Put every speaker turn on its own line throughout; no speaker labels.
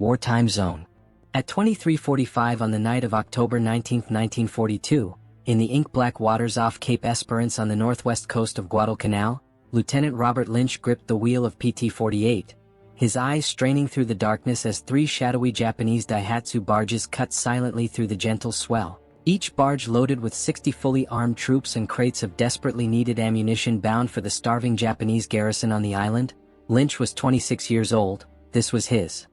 wartime zone. At 23:45 on the night of October 19, 1942, in the ink-black waters off Cape Esperance on the northwest coast of Guadalcanal, Lieutenant Robert Lynch gripped the wheel of PT-48, his eyes straining through the darkness as three shadowy Japanese Daihatsu barges cut silently through the gentle swell. Each barge loaded with 60 fully armed troops and crates of desperately needed ammunition bound for the starving Japanese garrison on the island. Lynch was 26 years old. This was his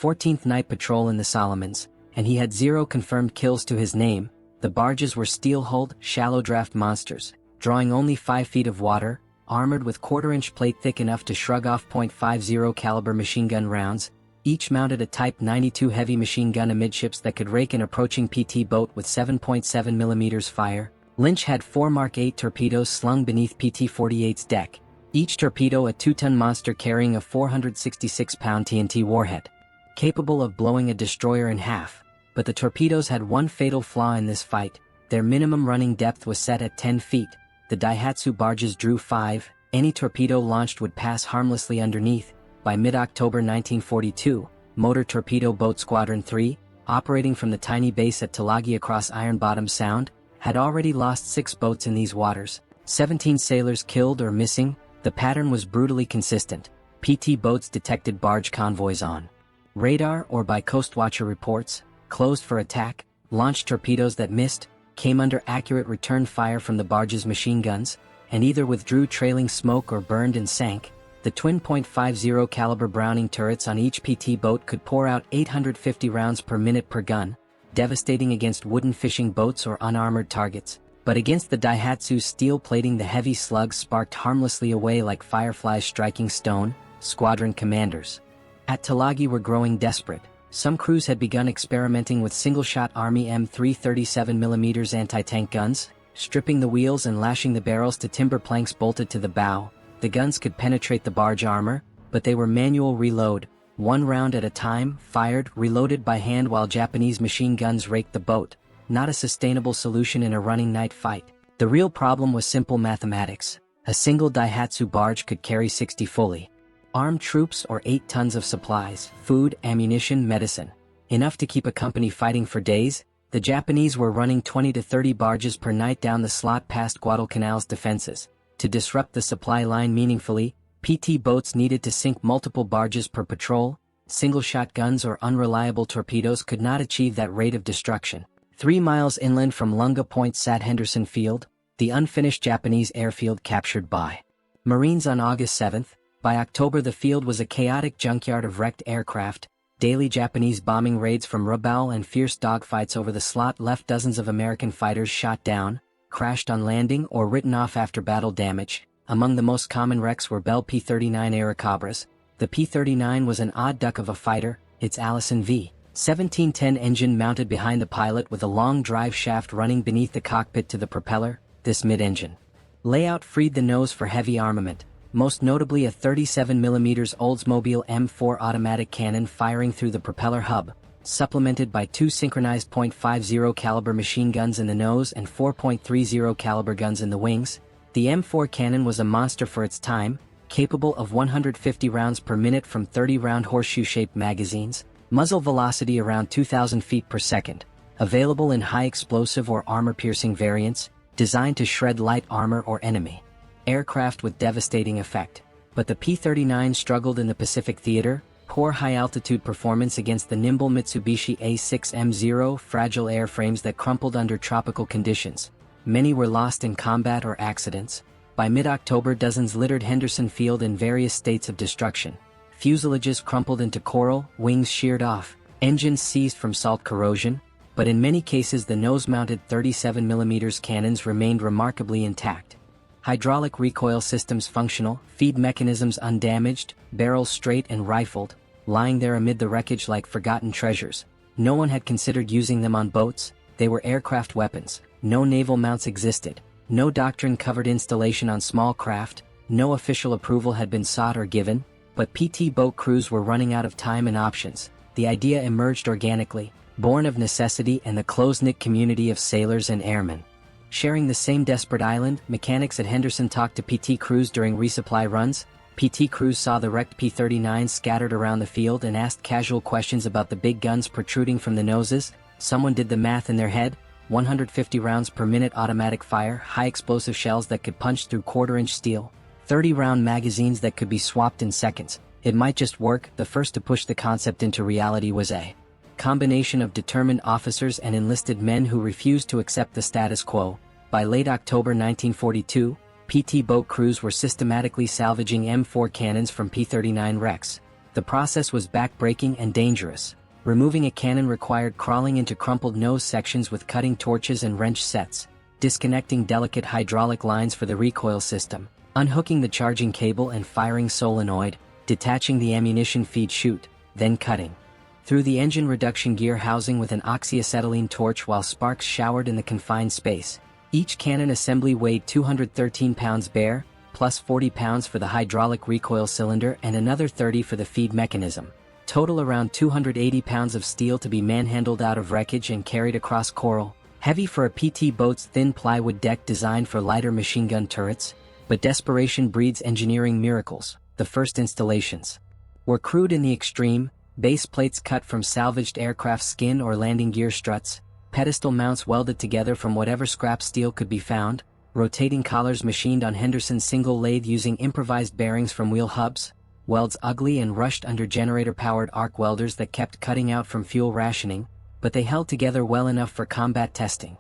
14th night patrol in the Solomons, and he had 0 confirmed kills to his name. The barges were steel-hulled, shallow-draft monsters, drawing only 5 feet of water, armored with quarter-inch plate thick enough to shrug off .50 caliber machine gun rounds. Each mounted a Type 92 heavy machine gun amidships that could rake an approaching PT boat with 7.7 mm fire. Lynch had 4 Mark 8 torpedoes slung beneath PT-48's deck, each torpedo a 2-ton monster carrying a 466-pound TNT warhead, capable of blowing a destroyer in half. But the torpedoes had one fatal flaw in this fight: their minimum running depth was set at 10 feet. The Daihatsu barges drew 5, any torpedo launched would pass harmlessly underneath. By mid-October 1942, Motor Torpedo Boat Squadron 3, operating from the tiny base at Tulagi across Iron Bottom Sound, had already lost 6 boats in these waters, 17 sailors killed or missing. The pattern was brutally consistent. PT boats detected barge convoys on radar or by Coastwatcher reports, closed for attack, launched torpedoes that missed, came under accurate return fire from the barge's machine guns, and either withdrew trailing smoke or burned and sank. The twin .50 caliber Browning turrets on each PT boat could pour out 850 rounds per minute per gun, devastating against wooden fishing boats or unarmored targets. But against the Daihatsu's steel plating, the heavy slugs sparked harmlessly away like fireflies striking stone. Squadron commanders at Tulagi were growing desperate. Some crews had begun experimenting with single-shot Army M337mm anti-tank guns, stripping the wheels and lashing the barrels to timber planks bolted to the bow. The guns could penetrate the barge armor, but they were manual reload, 1 round at a time, fired, reloaded by hand while Japanese machine guns raked the boat. Not a sustainable solution in a running night fight. The real problem was simple mathematics. A single Daihatsu barge could carry 60 fully armed troops or 8 tons of supplies, food, ammunition, medicine. Enough to keep a company fighting for days. The Japanese were running 20 to 30 barges per night down the slot past Guadalcanal's defenses. To disrupt the supply line meaningfully, PT boats needed to sink multiple barges per patrol. Single-shot guns or unreliable torpedoes could not achieve that rate of destruction. 3 miles inland from Lunga Point sat Henderson Field, the unfinished Japanese airfield captured by Marines on August 7. By October, the field was a chaotic junkyard of wrecked aircraft. Daily Japanese bombing raids from Rabaul and fierce dogfights over the slot left dozens of American fighters shot down, crashed on landing, or written off after battle damage. Among the most common wrecks were Bell P-39 Airacobras. The P-39 was an odd duck of a fighter, its Allison V. 1710 engine mounted behind the pilot with a long drive shaft running beneath the cockpit to the propeller. This mid-engine layout freed the nose for heavy armament, most notably a 37mm Oldsmobile M4 automatic cannon firing through the propeller hub, supplemented by 2 synchronized .50 caliber machine guns in the nose and 4.30 caliber guns in the wings. The M4 cannon was a monster for its time, capable of 150 rounds per minute from 30-round horseshoe-shaped magazines, muzzle velocity around 2,000 feet per second, available in high-explosive or armor-piercing variants, designed to shred light armor or enemy aircraft with devastating effect. But the P-39 struggled in the Pacific theater. Poor high-altitude performance against the nimble Mitsubishi A6M0, fragile airframes that crumpled under tropical conditions. Many were lost in combat or accidents. By mid-October, dozens littered Henderson Field in various states of destruction. Fuselages crumpled into coral, wings sheared off, engines seized from salt corrosion, but in many cases the nose-mounted 37mm cannons remained remarkably intact. Hydraulic recoil systems functional, feed mechanisms undamaged, barrels straight and rifled, lying there amid the wreckage like forgotten treasures. No one had considered using them on boats. They were aircraft weapons. No naval mounts existed. No doctrine-covered installation on small craft. No official approval had been sought or given. But PT boat crews were running out of time and options. The idea emerged organically, born of necessity and the close-knit community of sailors and airmen. Sharing the same desperate island, mechanics at Henderson talked to PT crews during resupply runs. PT crews saw the wrecked P-39s scattered around the field and asked casual questions about the big guns protruding from the noses. Someone did the math in their head: 150 rounds per minute automatic fire, high explosive shells that could punch through quarter-inch steel, 30-round magazines that could be swapped in seconds. It might just work. The first to push the concept into reality was a combination of determined officers and enlisted men who refused to accept the status quo. By late October 1942, PT boat crews were systematically salvaging M4 cannons from P-39 wrecks. The process was back-breaking and dangerous. Removing a cannon required crawling into crumpled nose sections with cutting torches and wrench sets, disconnecting delicate hydraulic lines for the recoil system, unhooking the charging cable and firing solenoid, detaching the ammunition feed chute, then cutting through the engine reduction gear housing with an oxyacetylene torch while sparks showered in the confined space. Each cannon assembly weighed 213 pounds bare, plus 40 pounds for the hydraulic recoil cylinder and another 30 for the feed mechanism. Total around 280 pounds of steel to be manhandled out of wreckage and carried across coral. Heavy for a PT boat's thin plywood deck designed for lighter machine gun turrets, but desperation breeds engineering miracles. The first installations were crude in the extreme: base plates cut from salvaged aircraft skin or landing gear struts, pedestal mounts welded together from whatever scrap steel could be found, rotating collars machined on Henderson's single lathe using improvised bearings from wheel hubs, welds ugly and rushed under generator-powered arc welders that kept cutting out from fuel rationing, but they held together well enough for combat testing.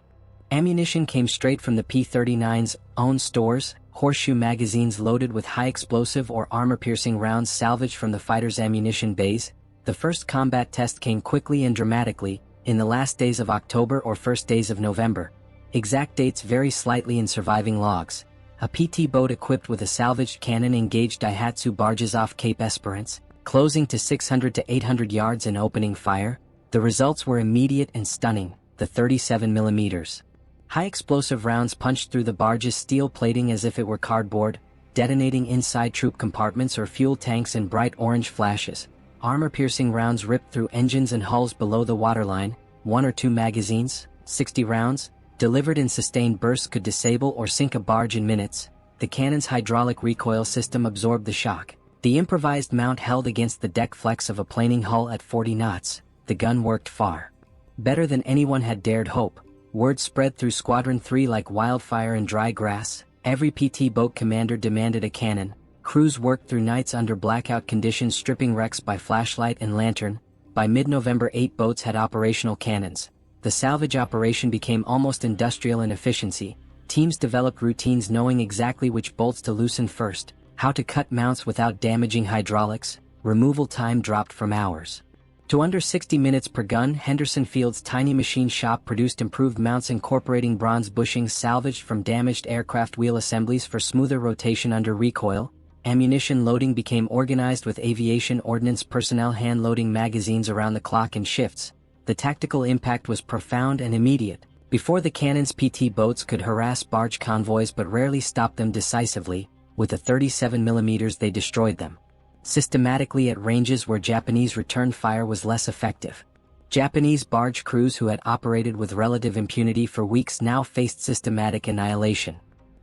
Ammunition came straight from the P-39's own stores, horseshoe magazines loaded with high-explosive or armor-piercing rounds salvaged from the fighters' ammunition bays. The first combat test came quickly and dramatically, in the last days of October or first days of November. Exact dates vary slightly in surviving logs. A PT boat equipped with a salvaged cannon engaged Daihatsu barges off Cape Esperance, closing to 600 to 800 yards and opening fire. The results were immediate and stunning. The 37mm high-explosive rounds punched through the barge's steel plating as if it were cardboard, detonating inside troop compartments or fuel tanks in bright orange flashes. Armor-piercing rounds ripped through engines and hulls below the waterline. 1 or 2 magazines, 60 rounds, delivered in sustained bursts could disable or sink a barge in minutes. The cannon's hydraulic recoil system absorbed the shock. The improvised mount held against the deck flex of a planing hull at 40 knots. The gun worked far better than anyone had dared hope. Word spread through Squadron 3 like wildfire in dry grass. Every PT boat commander demanded a cannon. Crews worked through nights under blackout conditions stripping wrecks by flashlight and lantern. By mid-November 8 boats had operational cannons. The salvage operation became almost industrial in efficiency. Teams developed routines knowing exactly which bolts to loosen first, how to cut mounts without damaging hydraulics. Removal time dropped from hours to under 60 minutes per gun. Henderson Field's tiny machine shop produced improved mounts incorporating bronze bushings salvaged from damaged aircraft wheel assemblies for smoother rotation under recoil. Ammunition loading became organized with aviation ordnance personnel hand-loading magazines around the clock in shifts. The tactical impact was profound and immediate. Before the cannons, PT boats could harass barge convoys but rarely stop them decisively. With the 37mm they destroyed them systematically at ranges where Japanese return fire was less effective. Japanese barge crews who had operated with relative impunity for weeks now faced systematic annihilation.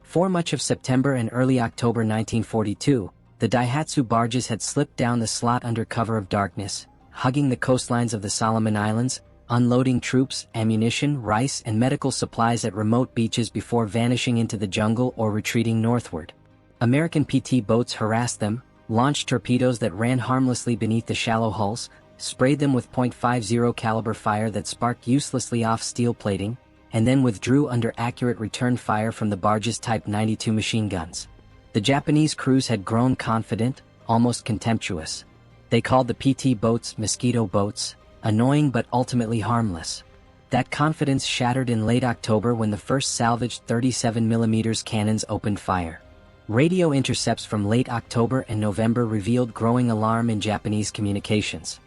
For much of September and early October 1942, the Daihatsu barges had slipped down the slot under cover of darkness, hugging the coastlines of the Solomon Islands, unloading troops, ammunition, rice, and medical supplies at remote beaches before vanishing into the jungle or retreating northward. American PT boats harassed them, launched torpedoes that ran harmlessly beneath the shallow hulls, sprayed them with .50 caliber fire that sparked uselessly off steel plating, and then withdrew under accurate return fire from the barge's Type 92 machine guns. The Japanese crews had grown confident, almost contemptuous. They called the PT boats mosquito boats, annoying but ultimately harmless. That confidence shattered in late October when the first salvaged 37mm cannons opened fire. Radio intercepts from late October and November revealed growing alarm in Japanese communications.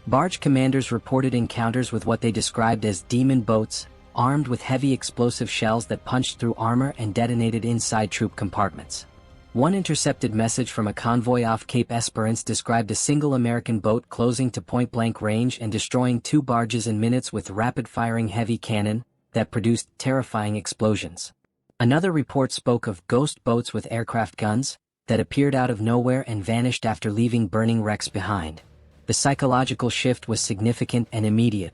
Barge commanders reported encounters with what they described as demon boats, armed with heavy explosive shells that punched through armor and detonated inside troop compartments. One intercepted message from a convoy off Cape Esperance described a single American boat closing to point-blank range and destroying 2 barges in minutes with rapid-firing heavy cannon that produced terrifying explosions. Another report spoke of ghost boats with aircraft guns, that appeared out of nowhere and vanished after leaving burning wrecks behind. The psychological shift was significant and immediate.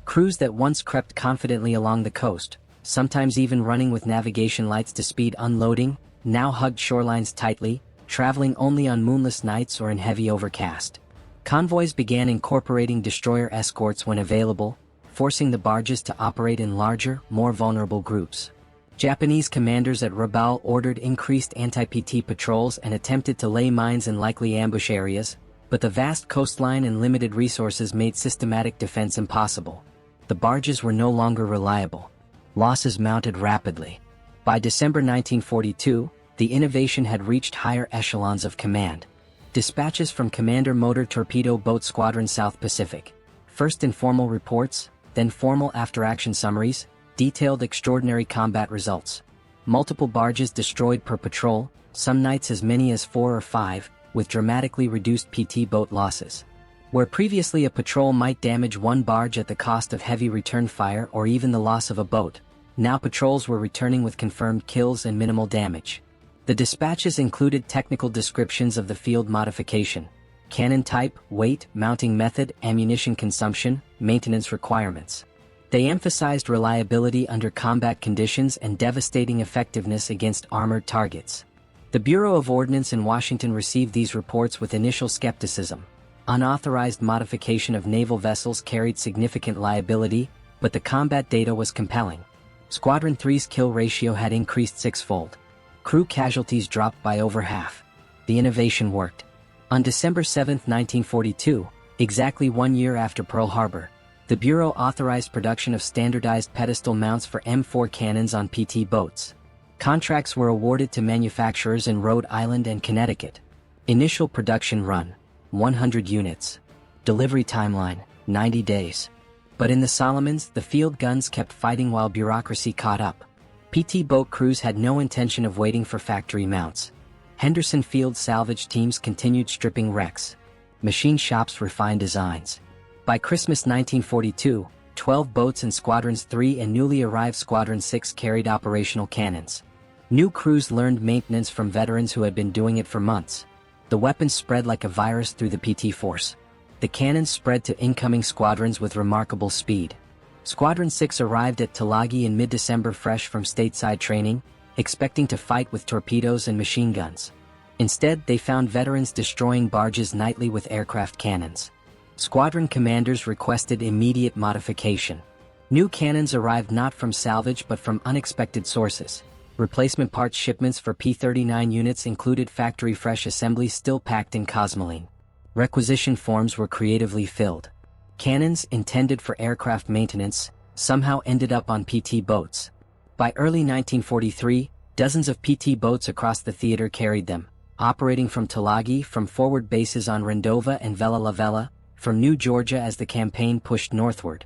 Crews that once crept confidently along the coast, sometimes even running with navigation lights to speed unloading, now hugged shorelines tightly, traveling only on moonless nights or in heavy overcast. Convoys began incorporating destroyer escorts when available, forcing the barges to operate in larger, more vulnerable groups. Japanese commanders at Rabaul ordered increased anti-PT patrols and attempted to lay mines in likely ambush areas, but the vast coastline and limited resources made systematic defense impossible. The barges were no longer reliable. Losses mounted rapidly. By December 1942, the innovation had reached higher echelons of command. Dispatches from Commander Motor Torpedo Boat Squadron South Pacific, first informal reports, then formal after-action summaries, detailed extraordinary combat results. Multiple barges destroyed per patrol, some nights as many as 4 or 5, with dramatically reduced PT boat losses. Where previously a patrol might damage one barge at the cost of heavy return fire or even the loss of a boat, now patrols were returning with confirmed kills and minimal damage. The dispatches included technical descriptions of the field modification, cannon type, weight, mounting method, ammunition consumption, maintenance requirements. They emphasized reliability under combat conditions and devastating effectiveness against armored targets. The Bureau of Ordnance in Washington received these reports with initial skepticism. Unauthorized modification of naval vessels carried significant liability, but the combat data was compelling. Squadron 3's kill ratio had increased sixfold. Crew casualties dropped by over half. The innovation worked. On December 7, 1942, exactly 1 year after Pearl Harbor, the Bureau authorized production of standardized pedestal mounts for M4 cannons on PT boats. Contracts were awarded to manufacturers in Rhode Island and Connecticut. Initial production run, 100 units. Delivery timeline, 90 days. But in the Solomons, the field guns kept fighting while bureaucracy caught up. PT boat crews had no intention of waiting for factory mounts. Henderson Field salvage teams continued stripping wrecks. Machine shops refined designs. By Christmas 1942, 12 boats in Squadrons 3 and newly arrived Squadron 6 carried operational cannons. New crews learned maintenance from veterans who had been doing it for months. The weapons spread like a virus through the PT force. The cannons spread to incoming squadrons with remarkable speed. Squadron 6 arrived at Tulagi in mid-December fresh from stateside training, expecting to fight with torpedoes and machine guns. Instead, they found veterans destroying barges nightly with aircraft cannons. Squadron commanders requested immediate modification. New cannons arrived not from salvage but from unexpected sources. Replacement parts shipments for P-39 units included factory-fresh assemblies still packed in cosmoline. Requisition forms were creatively filled. Cannons intended for aircraft maintenance somehow ended up on PT boats. By early 1943, dozens of PT boats across the theater carried them, operating from Tulagi, from forward bases on Rendova and Vella La Vella, from New Georgia as the campaign pushed northward.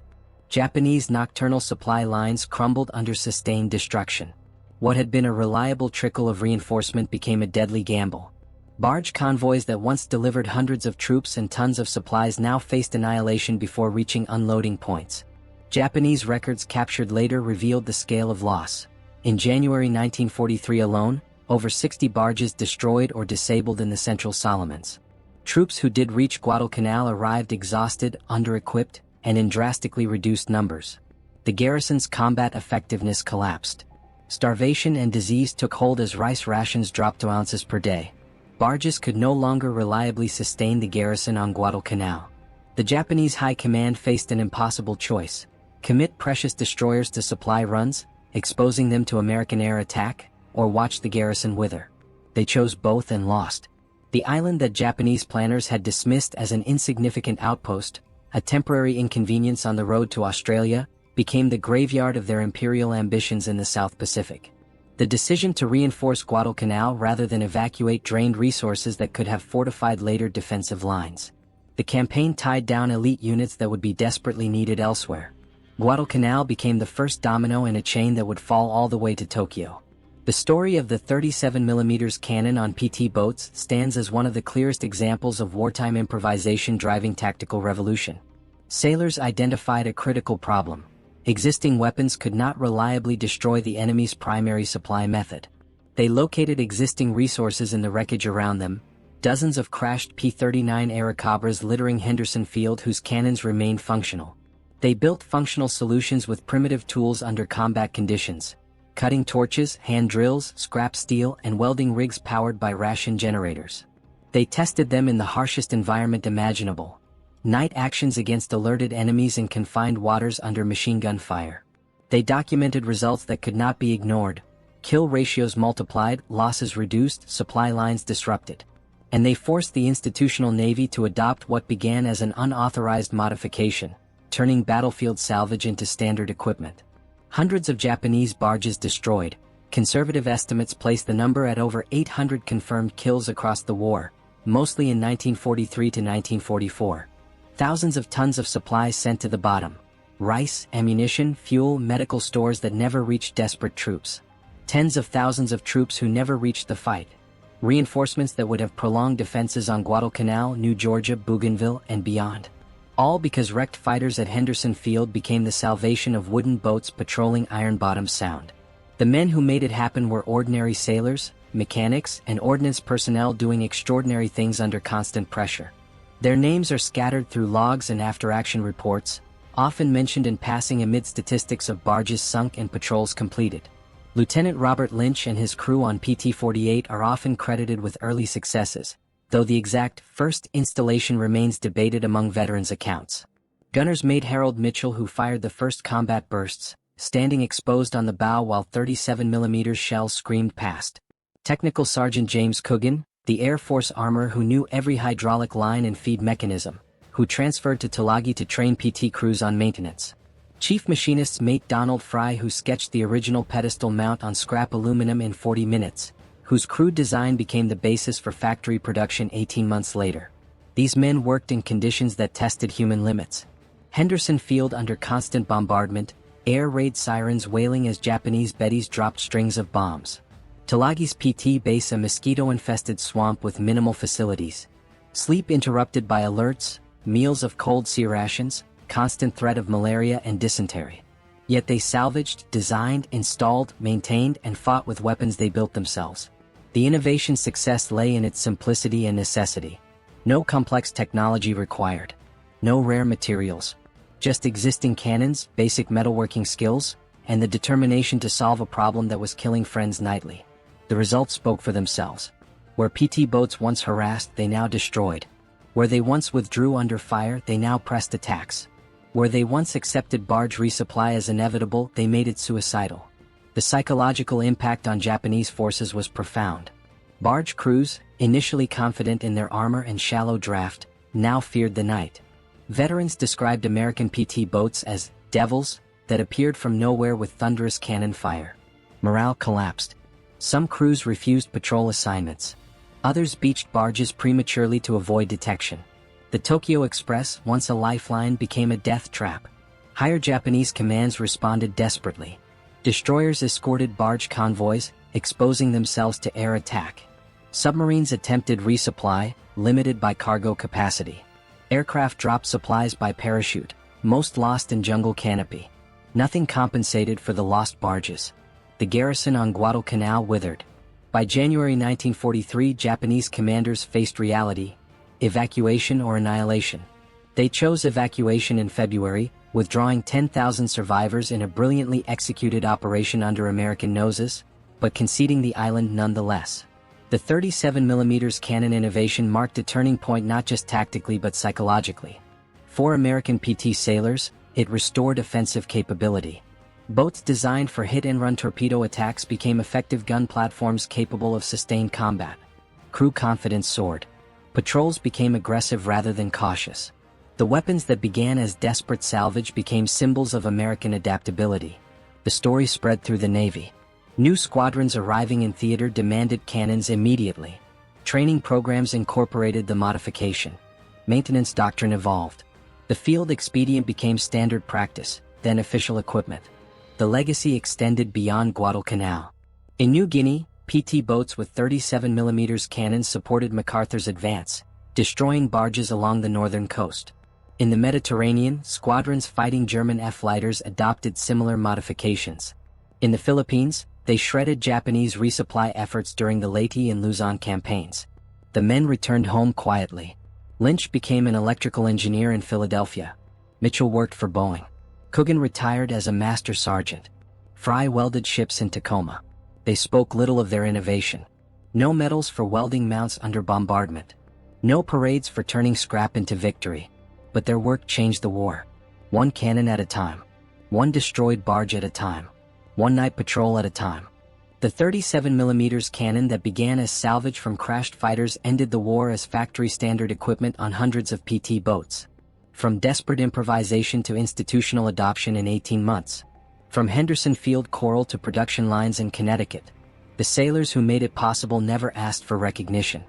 Japanese nocturnal supply lines crumbled under sustained destruction. What had been a reliable trickle of reinforcement became a deadly gamble. Barge convoys that once delivered hundreds of troops and tons of supplies now faced annihilation before reaching unloading points. Japanese records captured later revealed the scale of loss. In January 1943 alone, over 60 barges destroyed or disabled in the Central Solomons. Troops who did reach Guadalcanal arrived exhausted, under-equipped, and in drastically reduced numbers. The garrison's combat effectiveness collapsed. Starvation and disease took hold as rice rations dropped to ounces per day. Barges could no longer reliably sustain the garrison on Guadalcanal. The Japanese High Command faced an impossible choice: commit precious destroyers to supply runs, exposing them to American air attack, or watch the garrison wither. They chose both and lost. The island that Japanese planners had dismissed as an insignificant outpost, a temporary inconvenience on the road to Australia, became the graveyard of their imperial ambitions in the South Pacific. The decision to reinforce Guadalcanal rather than evacuate drained resources that could have fortified later defensive lines. The campaign tied down elite units that would be desperately needed elsewhere. Guadalcanal became the first domino in a chain that would fall all the way to Tokyo. The story of the 37mm cannon on PT boats stands as one of the clearest examples of wartime improvisation driving tactical revolution. Sailors identified a critical problem. Existing weapons could not reliably destroy the enemy's primary supply method. They located existing resources in the wreckage around them, dozens of crashed P-39 Airacobras littering Henderson Field whose cannons remained functional. They built functional solutions with primitive tools under combat conditions, cutting torches, hand drills, scrap steel, and welding rigs powered by ration generators. They tested them in the harshest environment imaginable: night actions against alerted enemies in confined waters under machine gun fire. They documented results that could not be ignored: kill ratios multiplied, losses reduced, supply lines disrupted. And they forced the institutional Navy to adopt what began as an unauthorized modification, turning battlefield salvage into standard equipment. Hundreds of Japanese barges destroyed. Conservative estimates place the number at over 800 confirmed kills across the war, mostly in 1943 to 1944. Thousands of tons of supplies sent to the bottom: rice, ammunition, fuel, medical stores that never reached desperate troops. Tens of thousands of troops who never reached the fight. Reinforcements that would have prolonged defenses on Guadalcanal, New Georgia, Bougainville, and beyond. All because wrecked fighters at Henderson Field became the salvation of wooden boats patrolling Iron Bottom Sound. The men who made it happen were ordinary sailors, mechanics, and ordnance personnel doing extraordinary things under constant pressure. Their names are scattered through logs and after-action reports, often mentioned in passing amid statistics of barges sunk and patrols completed. Lieutenant Robert Lynch and his crew on PT-48 are often credited with early successes, though the exact first installation remains debated among veterans' accounts. Gunners mate Harold Mitchell, who fired the first combat bursts, standing exposed on the bow while 37mm shells screamed past. Technical Sergeant James Coogan, the Air Force armorer who knew every hydraulic line and feed mechanism, who transferred to Tulagi to train PT crews on maintenance. Chief Machinist's mate Donald Fry, who sketched the original pedestal mount on scrap aluminum in 40 minutes, whose crude design became the basis for factory production 18 months later. These men worked in conditions that tested human limits. Henderson Field under constant bombardment, air raid sirens wailing as Japanese Bettys dropped strings of bombs. Tulagi's PT base, a mosquito-infested swamp with minimal facilities. Sleep interrupted by alerts, meals of cold sea rations, constant threat of malaria and dysentery. Yet they salvaged, designed, installed, maintained, and fought with weapons they built themselves. The innovation's success lay in its simplicity and necessity. No complex technology required. No rare materials. Just existing cannons, basic metalworking skills, and the determination to solve a problem that was killing friends nightly. The results spoke for themselves. Where PT boats once harassed, they now destroyed. Where they once withdrew under fire, they now pressed attacks. Where they once accepted barge resupply as inevitable, they made it suicidal. The psychological impact on Japanese forces was profound. Barge crews, initially confident in their armor and shallow draft, now feared the night. Veterans described American PT boats as devils that appeared from nowhere with thunderous cannon fire. Morale collapsed. Some crews refused patrol assignments. Others beached barges prematurely to avoid detection. The Tokyo Express, once a lifeline, became a death trap. Higher Japanese commands responded desperately. Destroyers escorted barge convoys, exposing themselves to air attack. Submarines attempted resupply, limited by cargo capacity. Aircraft dropped supplies by parachute, most lost in jungle canopy. Nothing compensated for the lost barges. The garrison on Guadalcanal withered. By January 1943, Japanese commanders faced reality: evacuation or annihilation. They chose evacuation in February, withdrawing 10,000 survivors in a brilliantly executed operation under American noses, but conceding the island nonetheless. The 37mm cannon innovation marked a turning point not just tactically but psychologically. For American PT sailors, it restored offensive capability. Boats designed for hit-and-run torpedo attacks became effective gun platforms capable of sustained combat. Crew confidence soared. Patrols became aggressive rather than cautious. The weapons that began as desperate salvage became symbols of American adaptability. The story spread through the Navy. New squadrons arriving in theater demanded cannons immediately. Training programs incorporated the modification. Maintenance doctrine evolved. The field expedient became standard practice, then official equipment. The legacy extended beyond Guadalcanal. In New Guinea, PT boats with 37mm cannons supported MacArthur's advance, destroying barges along the northern coast. In the Mediterranean, squadrons fighting German F-lighters adopted similar modifications. In the Philippines, They shredded Japanese resupply efforts during the Leyte and Luzon campaigns. The men returned home quietly. Lynch became an electrical engineer in Philadelphia. Mitchell worked for Boeing. Coogan retired as a master sergeant. Fry welded ships in Tacoma. They spoke little of their innovation. No medals for welding mounts under bombardment. No parades for turning scrap into victory. But their work changed the war. One cannon at a time. One destroyed barge at a time. One night patrol at a time. The 37mm cannon that began as salvage from crashed fighters ended the war as factory-standard equipment on hundreds of PT boats. From desperate improvisation to institutional adoption in 18 months. From Henderson Field coral to production lines in Connecticut. The sailors who made it possible never asked for recognition.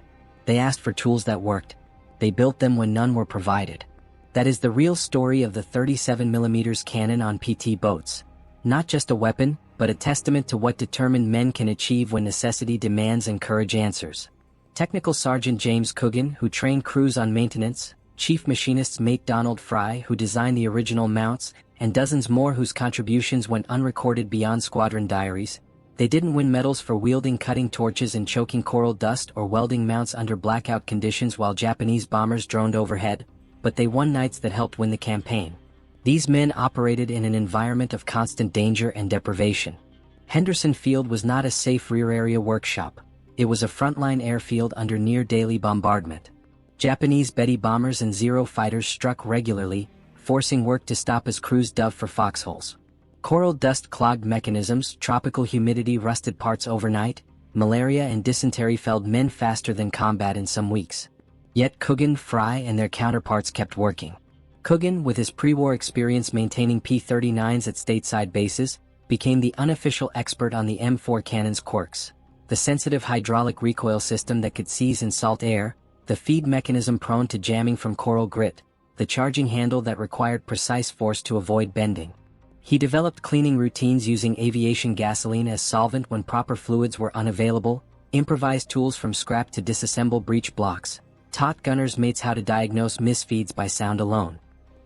They asked for tools that worked. They built them when none were provided. That is the real story of the 37mm cannon on PT boats. Not just a weapon, but a testament to what determined men can achieve when necessity demands and courage answers. Technical Sergeant James Coogan, who trained crews on maintenance, Chief Machinist's mate Donald Fry, who designed the original mounts, and dozens more whose contributions went unrecorded beyond squadron diaries. They didn't win medals for wielding cutting torches and choking coral dust or welding mounts under blackout conditions while Japanese bombers droned overhead, but they won nights that helped win the campaign. These men operated in an environment of constant danger and deprivation. Henderson Field was not a safe rear area workshop. It was a frontline airfield under near-daily bombardment. Japanese Betty bombers and Zero fighters struck regularly, forcing work to stop as crews dove for foxholes. Coral dust clogged mechanisms, tropical humidity rusted parts overnight, malaria and dysentery felled men faster than combat in some weeks. Yet Coogan, Fry, and their counterparts kept working. Coogan, with his pre-war experience maintaining P-39s at stateside bases, became the unofficial expert on the M4 cannon's quirks. The sensitive hydraulic recoil system that could seize in salt air, the feed mechanism prone to jamming from coral grit, the charging handle that required precise force to avoid bending. He developed cleaning routines using aviation gasoline as solvent when proper fluids were unavailable, improvised tools from scrap to disassemble breech blocks, taught gunners mates how to diagnose misfeeds by sound alone.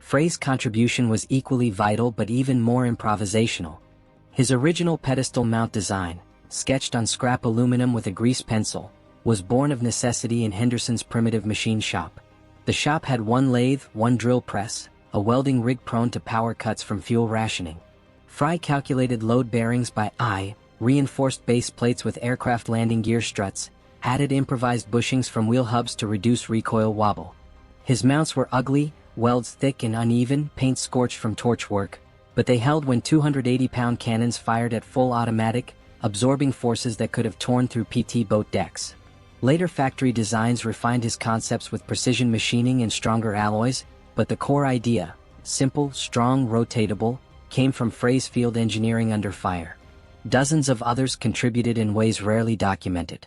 Frey's contribution was equally vital but even more improvisational. His original pedestal mount design, sketched on scrap aluminum with a grease pencil, was born of necessity in Henderson's primitive machine shop. The shop had one lathe, one drill press, a welding rig prone to power cuts from fuel rationing. Fry calculated load bearings by eye, reinforced base plates with aircraft landing gear struts, added improvised bushings from wheel hubs to reduce recoil wobble. His mounts were ugly, welds thick and uneven, paint scorched from torch work, but they held when 280-pound cannons fired at full automatic, absorbing forces that could have torn through PT boat decks. Later factory designs refined his concepts with precision machining and stronger alloys, but the core idea, simple, strong, rotatable, came from Frey's field engineering under fire. Dozens of others contributed in ways rarely documented.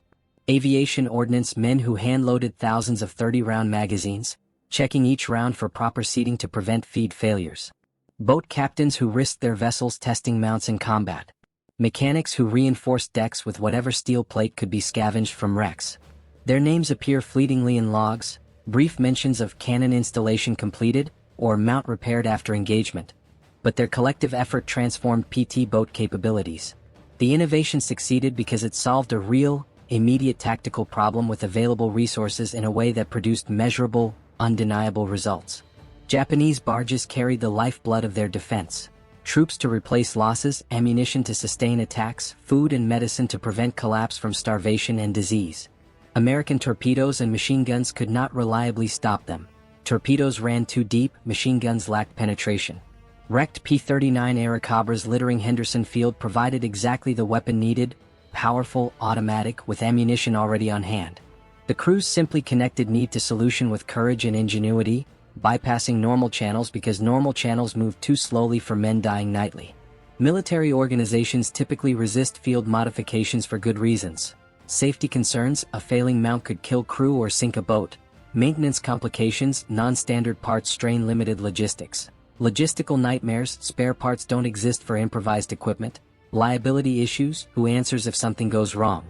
Aviation ordnance men who hand-loaded thousands of 30-round magazines, checking each round for proper seating to prevent feed failures. Boat captains who risked their vessels testing mounts in combat. Mechanics who reinforced decks with whatever steel plate could be scavenged from wrecks. Their names appear fleetingly in logs, brief mentions of cannon installation completed, or mount repaired after engagement. But their collective effort transformed PT boat capabilities. The innovation succeeded because it solved a real, immediate tactical problem with available resources in a way that produced measurable, undeniable results. Japanese barges carried the lifeblood of their defense. Troops to replace losses, ammunition to sustain attacks, food and medicine to prevent collapse from starvation and disease. American torpedoes and machine guns could not reliably stop them. Torpedoes ran too deep, machine guns lacked penetration. Wrecked P-39 Airacobras littering Henderson Field provided exactly the weapon needed, powerful, automatic, with ammunition already on hand. The crews simply connected need to solution with courage and ingenuity, bypassing normal channels because normal channels move too slowly for men dying nightly. Military organizations typically resist field modifications for good reasons. Safety concerns, a failing mount could kill crew or sink a boat. Maintenance complications, non-standard parts strain limited logistics. Logistical nightmares, spare parts don't exist for improvised equipment. Liability issues, who answers if something goes wrong.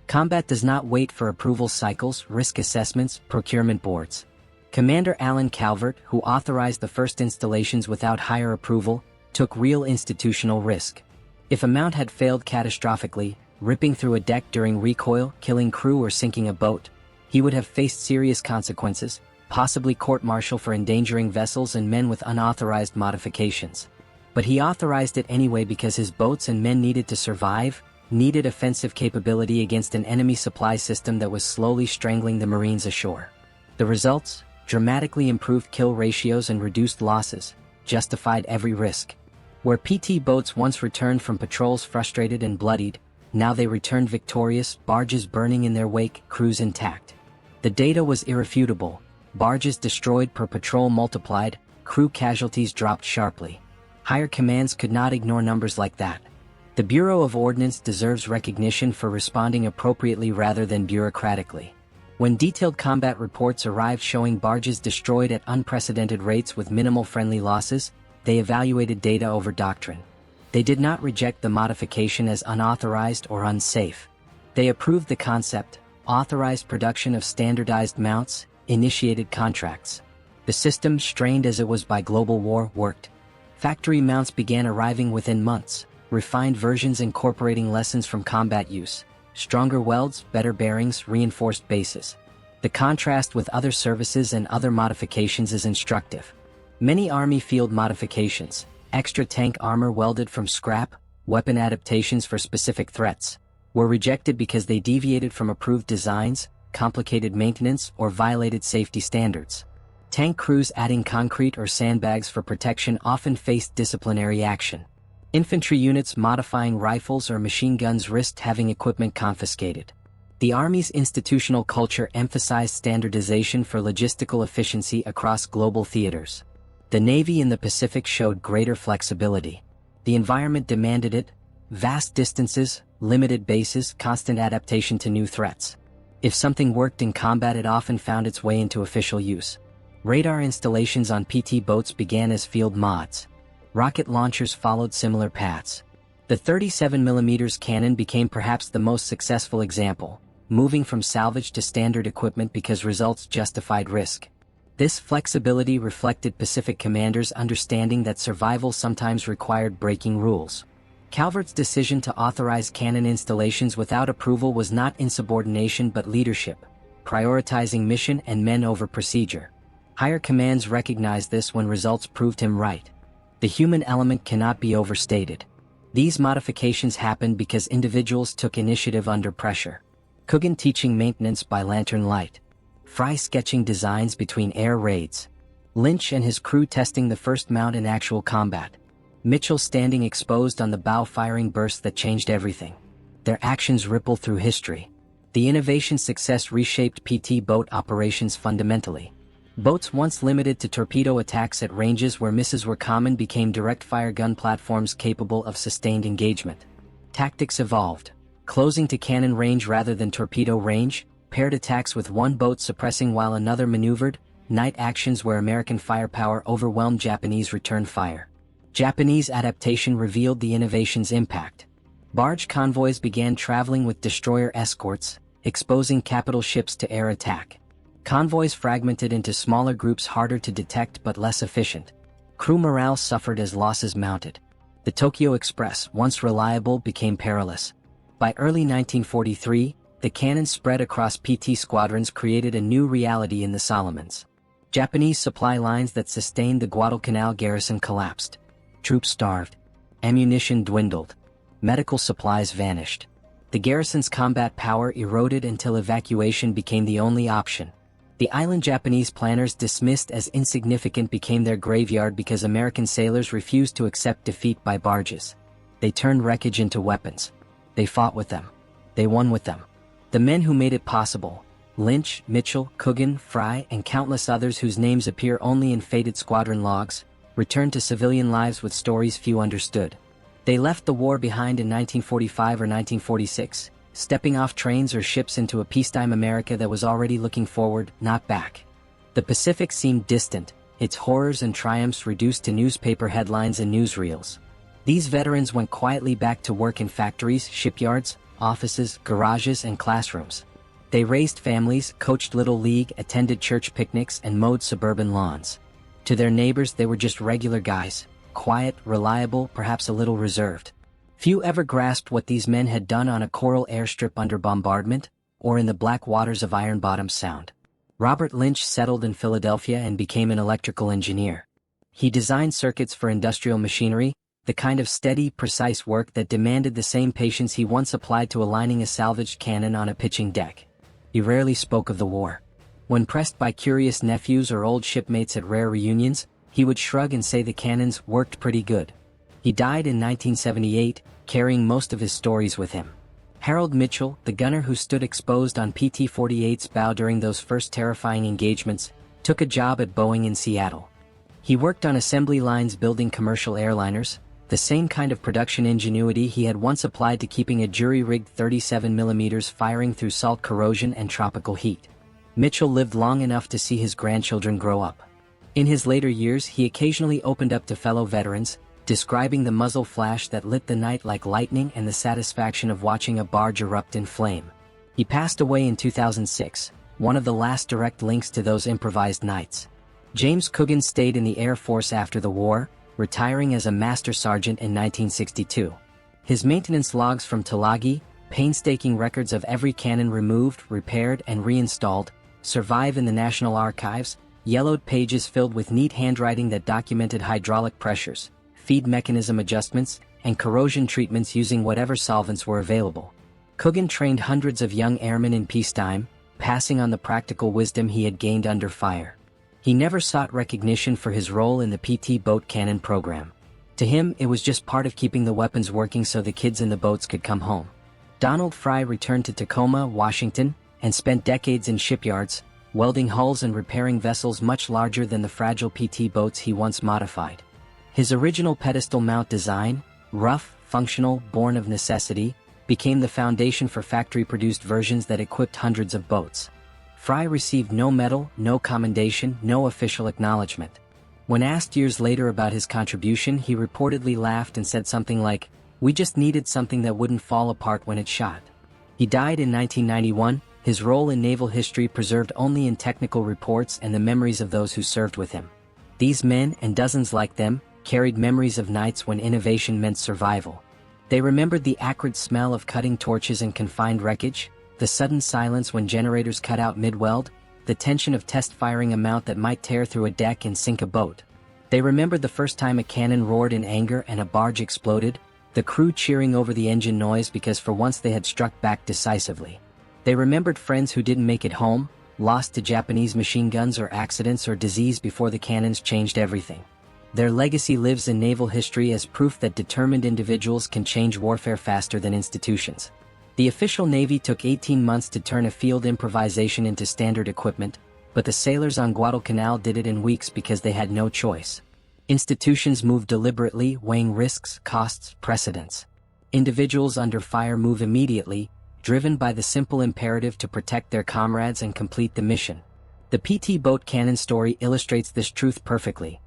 Combat does not wait for approval cycles, risk assessments, procurement boards. Commander Alan Calvert, who authorized the first installations without higher approval, took real institutional risk. If a mount had failed catastrophically, ripping through a deck during recoil, killing crew or sinking a boat, he would have faced serious consequences, possibly court-martial for endangering vessels and men with unauthorized modifications. But he authorized it anyway because his boats and men needed to survive, needed offensive capability against an enemy supply system that was slowly strangling the Marines ashore. The results? Dramatically improved kill ratios and reduced losses, justified every risk. Where PT boats once returned from patrols frustrated and bloodied, now they returned victorious, barges burning in their wake, crews intact. The data was irrefutable. Barges destroyed per patrol multiplied, crew casualties dropped sharply. Higher commands could not ignore numbers like that. The Bureau of Ordnance deserves recognition for responding appropriately rather than bureaucratically. When detailed combat reports arrived showing barges destroyed at unprecedented rates with minimal friendly losses, they evaluated data over doctrine. They did not reject the modification as unauthorized or unsafe. They approved the concept, authorized production of standardized mounts, initiated contracts. The system, strained as it was by global war, worked. Factory mounts began arriving within months, refined versions incorporating lessons from combat use, stronger welds, better bearings, reinforced bases. The contrast with other services and other modifications is instructive. Many Army field modifications, extra tank armor welded from scrap, weapon adaptations for specific threats, were rejected because they deviated from approved designs, complicated maintenance, or violated safety standards. Tank crews adding concrete or sandbags for protection often faced disciplinary action. Infantry units modifying rifles or machine guns risked having equipment confiscated. The Army's institutional culture emphasized standardization for logistical efficiency across global theaters. The Navy in the Pacific showed greater flexibility. The environment demanded it: vast distances, limited bases, constant adaptation to new threats. If something worked in combat, it often found its way into official use. Radar installations on PT boats began as field mods. Rocket launchers followed similar paths. The 37mm cannon became perhaps the most successful example, moving from salvage to standard equipment because results justified risk. This flexibility reflected Pacific commanders' understanding that survival sometimes required breaking rules. Calvert's decision to authorize cannon installations without approval was not insubordination but leadership, prioritizing mission and men over procedure. Higher commands recognized this when results proved him right. The human element cannot be overstated. These modifications happened because individuals took initiative under pressure. Coogan teaching maintenance by lantern light. Fry sketching designs between air raids. Lynch and his crew testing the first mount in actual combat. Mitchell standing exposed on the bow firing bursts that changed everything. Their actions ripple through history. The innovation success reshaped PT boat operations fundamentally. Boats once limited to torpedo attacks at ranges where misses were common became direct-fire gun platforms capable of sustained engagement. Tactics evolved. Closing to cannon range rather than torpedo range, paired attacks with one boat suppressing while another maneuvered, night actions where American firepower overwhelmed Japanese return fire. Japanese adaptation revealed the innovation's impact. Barge convoys began traveling with destroyer escorts, exposing capital ships to air attack. Convoys fragmented into smaller groups harder to detect but less efficient. Crew morale suffered as losses mounted. The Tokyo Express, once reliable, became perilous. By early 1943, the cannon spread across PT squadrons created a new reality in the Solomons. Japanese supply lines that sustained the Guadalcanal garrison collapsed. Troops starved. Ammunition dwindled. Medical supplies vanished. The garrison's combat power eroded until evacuation became the only option. The island Japanese planners dismissed as insignificant became their graveyard because American sailors refused to accept defeat by barges. They turned wreckage into weapons. They fought with them. They won with them. The men who made it possible, Lynch, Mitchell, Coogan, Fry, and countless others whose names appear only in faded squadron logs, returned to civilian lives with stories few understood. They left the war behind in 1945 or 1946, stepping off trains or ships into a peacetime America that was already looking forward, not back. The Pacific seemed distant, its horrors and triumphs reduced to newspaper headlines and newsreels. These veterans went quietly back to work in factories, shipyards, offices, garages, and classrooms. They raised families, coached little league, attended church picnics, and mowed suburban lawns. To their neighbors, they were just regular guys, quiet, reliable, perhaps a little reserved. Few ever grasped what these men had done on a coral airstrip under bombardment, or in the black waters of Iron Bottom Sound. Robert Lynch settled in Philadelphia and became an electrical engineer. He designed circuits for industrial machinery, the kind of steady, precise work that demanded the same patience he once applied to aligning a salvaged cannon on a pitching deck. He rarely spoke of the war. When pressed by curious nephews or old shipmates at rare reunions, he would shrug and say the cannons worked pretty good. He died in 1978, carrying most of his stories with him. Harold Mitchell, the gunner who stood exposed on PT-48's bow during those first terrifying engagements, took a job at Boeing in Seattle. He worked on assembly lines building commercial airliners, the same kind of production ingenuity he had once applied to keeping a jury-rigged 37mm firing through salt corrosion and tropical heat. Mitchell lived long enough to see his grandchildren grow up. In his later years, he occasionally opened up to fellow veterans, describing the muzzle flash that lit the night like lightning and the satisfaction of watching a barge erupt in flame. He passed away in 2006, one of the last direct links to those improvised nights. James Coogan stayed in the Air Force after the war, retiring as a master sergeant in 1962. His maintenance logs from Tulagi, painstaking records of every cannon removed, repaired, and reinstalled, survive in the National Archives, yellowed pages filled with neat handwriting that documented hydraulic pressures, feed mechanism adjustments, and corrosion treatments using whatever solvents were available. Coogan trained hundreds of young airmen in peacetime, passing on the practical wisdom he had gained under fire. He never sought recognition for his role in the PT boat cannon program. To him, it was just part of keeping the weapons working so the kids in the boats could come home. Donald Fry returned to Tacoma, Washington, and spent decades in shipyards, welding hulls and repairing vessels much larger than the fragile PT boats he once modified. His original pedestal mount design, rough, functional, born of necessity, became the foundation for factory-produced versions that equipped hundreds of boats. Fry received no medal, no commendation, no official acknowledgement. When asked years later about his contribution, he reportedly laughed and said something like, "We just needed something that wouldn't fall apart when it shot." He died in 1991, his role in naval history preserved only in technical reports and the memories of those who served with him. These men, and dozens like them, carried memories of nights when innovation meant survival. They remembered the acrid smell of cutting torches and confined wreckage, the sudden silence when generators cut out mid-weld, the tension of test firing a mount that might tear through a deck and sink a boat. They remembered the first time a cannon roared in anger and a barge exploded, the crew cheering over the engine noise because for once they had struck back decisively. They remembered friends who didn't make it home, lost to Japanese machine guns or accidents or disease before the cannons changed everything. Their legacy lives in naval history as proof that determined individuals can change warfare faster than institutions. The official Navy took 18 months to turn a field improvisation into standard equipment, but the sailors on Guadalcanal did it in weeks because they had no choice. Institutions move deliberately, weighing risks, costs, precedents. Individuals under fire move immediately, driven by the simple imperative to protect their comrades and complete the mission. The PT boat cannon story illustrates this truth perfectly.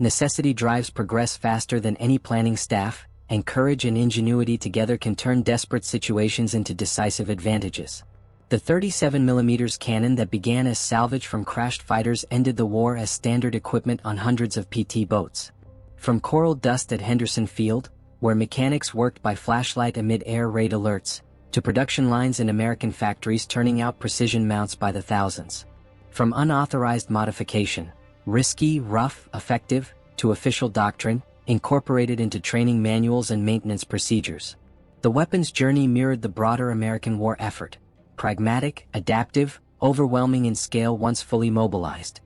Necessity drives progress faster than any planning staff, and courage and ingenuity together can turn desperate situations into decisive advantages. The 37mm cannon that began as salvage from crashed fighters ended the war as standard equipment on hundreds of PT boats. From coral dust at Henderson Field, where mechanics worked by flashlight amid air raid alerts, to production lines in American factories turning out precision mounts by the thousands. From unauthorized modification, risky, rough, effective, to official doctrine, incorporated into training manuals and maintenance procedures. The weapons journey mirrored the broader American war effort, pragmatic, adaptive, overwhelming in scale once fully mobilized.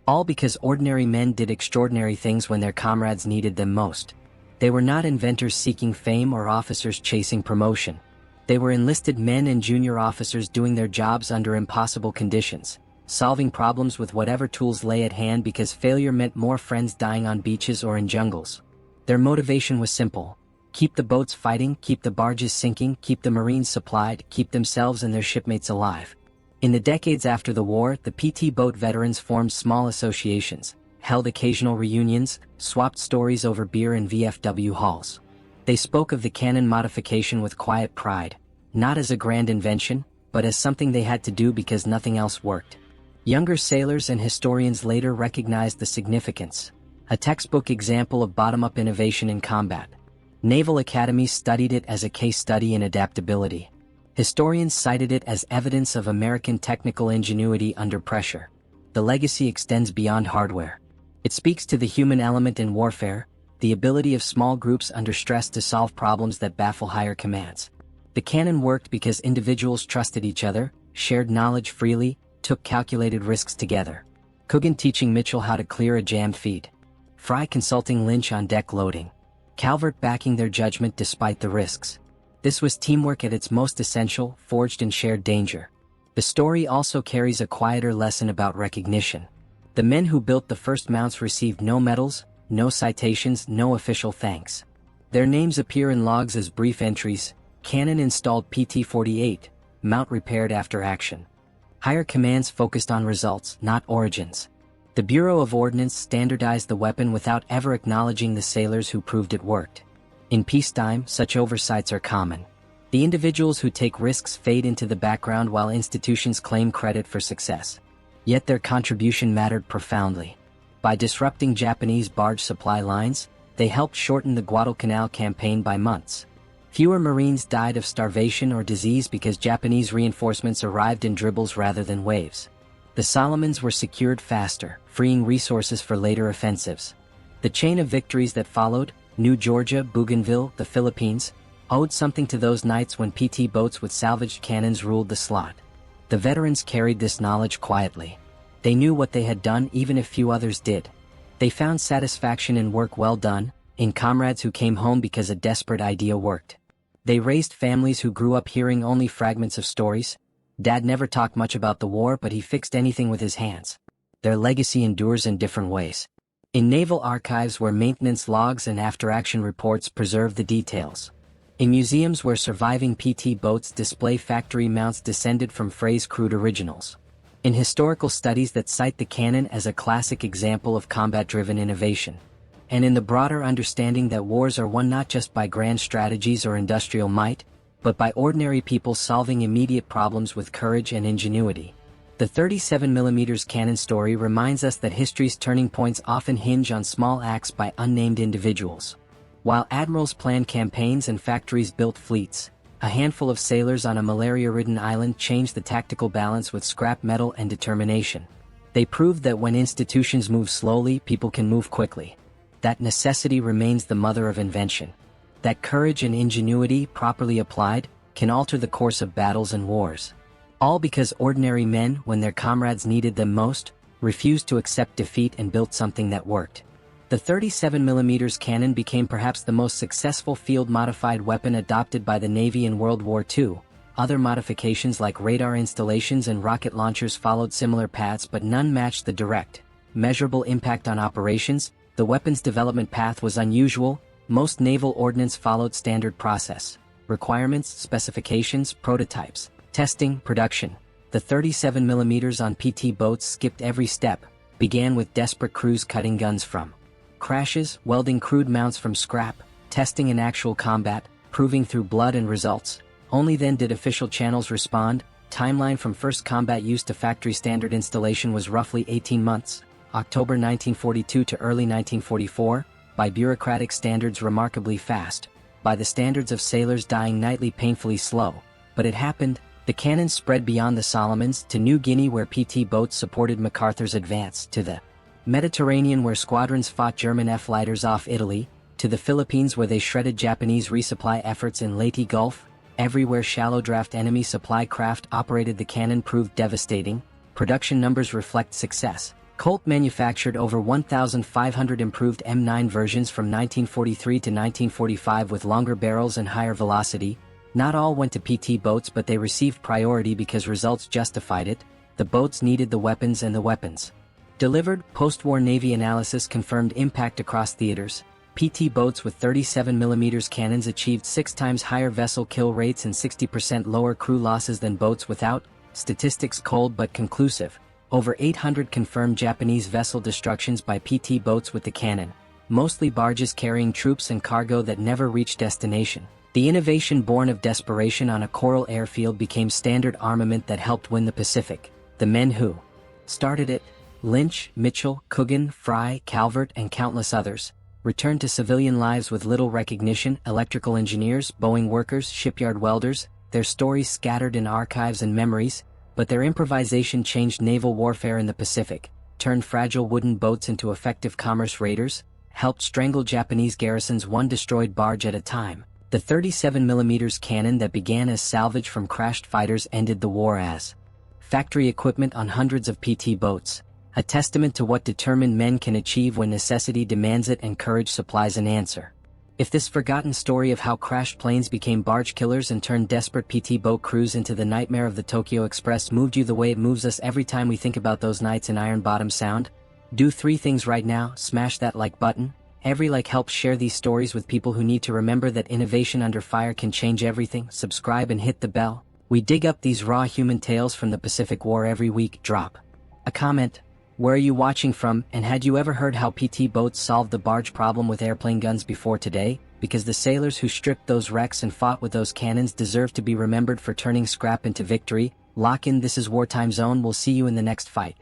All because ordinary men did extraordinary things when their comrades needed them most. They were not inventors seeking fame or officers chasing promotion. They were enlisted men and junior officers doing their jobs under impossible conditions, solving problems with whatever tools lay at hand because failure meant more friends dying on beaches or in jungles. Their motivation was simple: keep the boats fighting, keep the barges sinking, keep the Marines supplied, keep themselves and their shipmates alive. In the decades after the war, the PT boat veterans formed small associations, held occasional reunions, swapped stories over beer in VFW halls. They spoke of the cannon modification with quiet pride, not as a grand invention, but as something they had to do because nothing else worked. Younger sailors and historians later recognized the significance, a textbook example of bottom-up innovation in combat. Naval academies studied it as a case study in adaptability. Historians cited it as evidence of American technical ingenuity under pressure. The legacy extends beyond hardware. It speaks to the human element in warfare, the ability of small groups under stress to solve problems that baffle higher commands. The cannon worked because individuals trusted each other, shared knowledge freely, took calculated risks together. Coogan teaching Mitchell how to clear a jammed feed. Fry consulting Lynch on deck loading. Calvert backing their judgment despite the risks. This was teamwork at its most essential, forged in shared danger. The story also carries a quieter lesson about recognition. The men who built the first mounts received no medals, no citations, no official thanks. Their names appear in logs as brief entries: cannon installed PT-48, mount repaired after action. Higher commands focused on results, not origins. The Bureau of Ordnance standardized the weapon without ever acknowledging the sailors who proved it worked. In peacetime, such oversights are common. The individuals who take risks fade into the background while institutions claim credit for success. Yet their contribution mattered profoundly. By disrupting Japanese barge supply lines, they helped shorten the Guadalcanal campaign by months. Fewer Marines died of starvation or disease because Japanese reinforcements arrived in dribbles rather than waves. The Solomons were secured faster, freeing resources for later offensives. The chain of victories that followed, New Georgia, Bougainville, the Philippines, owed something to those nights when PT boats with salvaged cannons ruled the slot. The veterans carried this knowledge quietly. They knew what they had done even if few others did. They found satisfaction in work well done, in comrades who came home because a desperate idea worked. They raised families who grew up hearing only fragments of stories. Dad never talked much about the war, but he fixed anything with his hands. Their legacy endures in different ways. In naval archives where maintenance logs and after-action reports preserve the details. In museums where surviving PT boats display factory mounts descended from Frey's crude originals. In historical studies that cite the cannon as a classic example of combat-driven innovation. And in the broader understanding that wars are won not just by grand strategies or industrial might, but by ordinary people solving immediate problems with courage and ingenuity. The 37mm cannon story reminds us that history's turning points often hinge on small acts by unnamed individuals. While admirals planned campaigns and factories built fleets, a handful of sailors on a malaria-ridden island changed the tactical balance with scrap metal and determination. They proved that when institutions move slowly, people can move quickly. That necessity remains the mother of invention. That courage and ingenuity, properly applied, can alter the course of battles and wars. All because ordinary men, when their comrades needed them most, refused to accept defeat and built something that worked. The 37mm cannon became perhaps the most successful field-modified weapon adopted by the Navy in World War II. Other modifications like radar installations and rocket launchers followed similar paths, but none matched the direct, measurable impact on operations. The weapon's development path was unusual. Most naval ordnance followed standard process: requirements, specifications, prototypes, testing, production. The 37mm on PT boats skipped every step, began with desperate crews cutting guns from crashes, welding crude mounts from scrap, testing in actual combat, proving through blood and results. Only then did official channels respond. Timeline from first combat use to factory standard installation was roughly 18 months, October 1942 to early 1944, by bureaucratic standards remarkably fast, by the standards of sailors dying nightly painfully slow. But it happened. The cannon spread beyond the Solomons, to New Guinea where PT boats supported MacArthur's advance, to the Mediterranean where squadrons fought German F-lighters off Italy, to the Philippines where they shredded Japanese resupply efforts in Leyte Gulf. Everywhere shallow draft enemy supply craft operated, the cannon proved devastating. Production numbers reflect success. Colt manufactured over 1,500 improved M9 versions from 1943 to 1945 with longer barrels and higher velocity. Not all went to PT boats, but they received priority because results justified it. The boats needed the weapons and the weapons delivered. Post-war Navy analysis confirmed impact across theaters. PT boats with 37mm cannons achieved 6 times higher vessel kill rates and 60% lower crew losses than boats without. Statistics cold but conclusive. Over 800 confirmed Japanese vessel destructions by PT boats with the cannon, mostly barges carrying troops and cargo that never reached destination. The innovation born of desperation on a coral airfield became standard armament that helped win the Pacific. The men who started it, Lynch, Mitchell, Coogan, Fry, Calvert, and countless others, returned to civilian lives with little recognition. Electrical engineers, Boeing workers, shipyard welders, their stories scattered in archives and memories, but their improvisation changed naval warfare in the Pacific, turned fragile wooden boats into effective commerce raiders, helped strangle Japanese garrisons one destroyed barge at a time. The 37mm cannon that began as salvage from crashed fighters ended the war as factory equipment on hundreds of PT boats, a testament to what determined men can achieve when necessity demands it and courage supplies an answer. If this forgotten story of how crashed planes became barge killers and turned desperate PT boat crews into the nightmare of the Tokyo Express moved you the way it moves us every time we think about those nights in Iron Bottom Sound, do 3 things right now. Smash that like button. Every like helps share these stories with people who need to remember that innovation under fire can change everything. Subscribe and hit the bell. We dig up these raw human tales from the Pacific War every week. Drop a comment. Where are you watching from, and had you ever heard how PT boats solved the barge problem with airplane guns before today? Because the sailors who stripped those wrecks and fought with those cannons deserve to be remembered for turning scrap into victory. Lock in. This is Wartime Zone. We'll see you in the next fight.